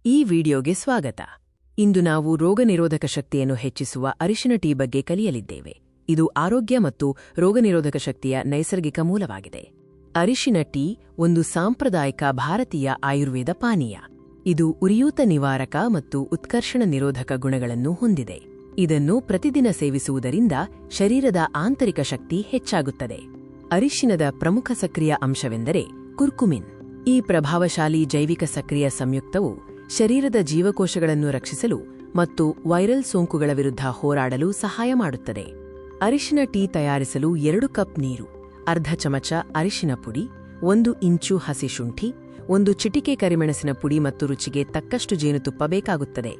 ಈ ವಿಡಿಯೋಗೆ ಸ್ವಾಗತ. ಇಂದು ನಾವು ರೋಗನಿರೋಧಕ ಶಕ್ತಿಯನ್ನು ಹೆಚ್ಚಿಸುವ ಅರಿಶಿನ ಟೀ ಬಗ್ಗೆ ಕಲಿಯಲಿದ್ದೇವೆ. ಇದು ಆರೋಗ್ಯ ಮತ್ತು ರೋಗನಿರೋಧಕ ಶಕ್ತಿಯ ನೈಸರ್ಗಿಕ ಮೂಲವಾಗಿದೆ. ಅರಿಶಿನ ಟೀ ಒಂದು ಸಾಂಪ್ರದಾಯಿಕ ಭಾರತೀಯ ಆಯುರ್ವೇದ ಪಾನೀಯ. ಇದು ಉರಿಯೂತ ನಿವಾರಕ ಮತ್ತು ಉತ್ಕರ್ಷಣ ನಿರೋಧಕ ಗುಣಗಳನ್ನು ಹೊಂದಿದೆ. ಇದನ್ನು ಪ್ರತಿದಿನ ಸೇವಿಸುವುದರಿಂದ ಶರೀರದ ಆಂತರಿಕ ಶಕ್ತಿ ಹೆಚ್ಚಾಗುತ್ತದೆ. ಅರಿಶಿನದ ಪ್ರಮುಖ ಸಕ್ರಿಯ ಅಂಶವೆಂದರೆ ಕುರ್ಕುಮಿನ್. ಈ ಪ್ರಭಾವಶಾಲಿ ಜೈವಿಕ ಸಕ್ರಿಯ ಸಂಯುಕ್ತವು ಶರೀರದ ಜೀವಕೋಶಗಳನ್ನು ರಕ್ಷಿಸಲು ಮತ್ತು ವೈರಲ್ ಸೋಂಕುಗಳ ವಿರುದ್ಧ ಹೋರಾಡಲು ಸಹಾಯ ಮಾಡುತ್ತದೆ. ಅರಿಶಿನ ಟೀ ತಯಾರಿಸಲು 2 ಕಪ್ ನೀರು, ಅರ್ಧ ಚಮಚ ಅರಿಶಿನ ಪುಡಿ, 1 ಇಂಚು ಹಸಿ ಶುಂಠಿ, 1 ಚಿಟಿಕೆ ಕರಿಮೆಣಸಿನ ಪುಡಿ ಮತ್ತು ರುಚಿಗೆ ತಕ್ಕಷ್ಟು ಜೇನುತುಪ್ಪ ಬೇಕಾಗುತ್ತದೆ.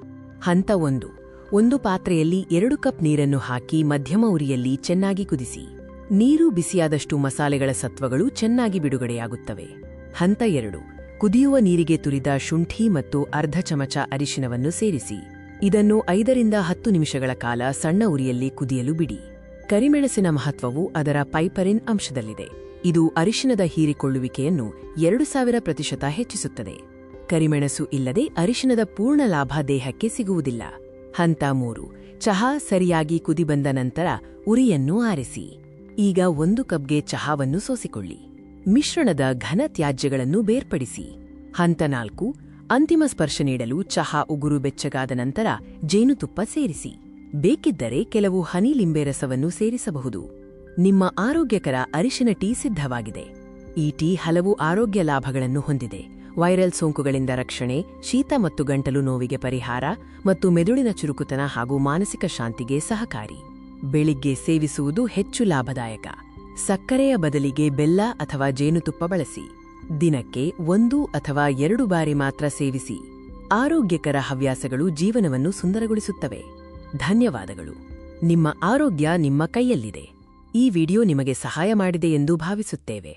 ಹಂತ 1. ಒಂದು ಪಾತ್ರೆಯಲ್ಲಿ 2 ಕಪ್ ನೀರನ್ನು ಹಾಕಿ ಮಧ್ಯಮ ಉರಿಯಲ್ಲಿ ಚೆನ್ನಾಗಿ ಕುದಿಸಿ. ನೀರು ಬಿಸಿಯಾದಷ್ಟು ಮಸಾಲೆಗಳ ಸತ್ವಗಳು ಚೆನ್ನಾಗಿ ಬಿಡುಗಡೆಯಾಗುತ್ತವೆ. ಹಂತ 2. ಕುದಿಯುವ ನೀರಿಗೆ ತುರಿದ ಶುಂಠಿ ಮತ್ತು ಅರ್ಧ ಚಮಚ ಅರಿಶಿನವನ್ನು ಸೇರಿಸಿ. ಇದನ್ನು 5 ರಿಂದ 10 ನಿಮಿಷಗಳ ಕಾಲ ಸಣ್ಣ ಉರಿಯಲ್ಲಿ ಕುದಿಯಲು ಬಿಡಿ. ಕರಿಮೆಣಸಿನ ಮಹತ್ವವು ಅದರ ಪೈಪರಿನ್ ಅಂಶದಲ್ಲಿದೆ. ಇದು ಅರಿಶಿನದ ಹೀರಿಕೊಳ್ಳುವಿಕೆಯನ್ನು 2000% ಹೆಚ್ಚಿಸುತ್ತದೆ. ಕರಿಮೆಣಸು ಇಲ್ಲದೆ ಅರಿಶಿನದ ಪೂರ್ಣ ಲಾಭ ದೇಹಕ್ಕೆ ಸಿಗುವುದಿಲ್ಲ. ಹಂತ 3. ಚಹಾ ಸರಿಯಾಗಿ ಕುದಿಬಂದ ನಂತರ ಉರಿಯನ್ನು ಆರಿಸಿ. ಈಗ 1 ಕಪ್ಗೆ ಚಹಾವನ್ನು ಸೋಸಿಕೊಳ್ಳಿ. ಮಿಶ್ರಣದ ಘನ ತ್ಯಾಜ್ಯಗಳನ್ನು ಬೇರ್ಪಡಿಸಿ. ಹಂತ 4. ಅಂತಿಮ ಸ್ಪರ್ಶ ನೀಡಲು ಚಹಾ ಉಗುರು ಬೆಚ್ಚಗಾದ ನಂತರ ಜೇನುತುಪ್ಪ ಸೇರಿಸಿ. ಬೇಕಿದ್ದರೆ ಕೆಲವು ಹನಿ ಲಿಂಬೆ ರಸವನ್ನು ಸೇರಿಸಬಹುದು. ನಿಮ್ಮ ಆರೋಗ್ಯಕರ ಅರಿಶಿನ ಟೀ ಸಿದ್ಧವಾಗಿದೆ. ಈ ಟೀ ಹಲವು ಆರೋಗ್ಯ ಲಾಭಗಳನ್ನು ಹೊಂದಿದೆ. ವೈರಲ್ ಸೋಂಕುಗಳಿಂದ ರಕ್ಷಣೆ, ಶೀತ ಮತ್ತು ಗಂಟಲು ನೋವಿಗೆ ಪರಿಹಾರ ಮತ್ತು ಮೆದುಳಿನ ಚುರುಕುತನ ಹಾಗೂ ಮಾನಸಿಕ ಶಾಂತಿಗೆ ಸಹಕಾರಿ. ಬೆಳಿಗ್ಗೆ ಸೇವಿಸುವುದು ಹೆಚ್ಚು ಲಾಭದಾಯಕ. ಸಕ್ಕರೆಯ ಬದಲಿಗೆ ಬೆಲ್ಲ ಅಥವಾ ಜೇನುತುಪ್ಪ ಬಳಸಿ. ದಿನಕ್ಕೆ 1 ಅಥವಾ 2 ಬಾರಿ ಮಾತ್ರ ಸೇವಿಸಿ. ಆರೋಗ್ಯಕರ ಹವ್ಯಾಸಗಳು ಜೀವನವನ್ನು ಸುಂದರಗೊಳಿಸುತ್ತವೆ. ಧನ್ಯವಾದಗಳು. ನಿಮ್ಮ ಆರೋಗ್ಯ ನಿಮ್ಮ ಕೈಯಲ್ಲಿದೆ. ಈ ವಿಡಿಯೋ ನಿಮಗೆ ಸಹಾಯ ಮಾಡಿದೆ ಎಂದು ಭಾವಿಸುತ್ತೇವೆ.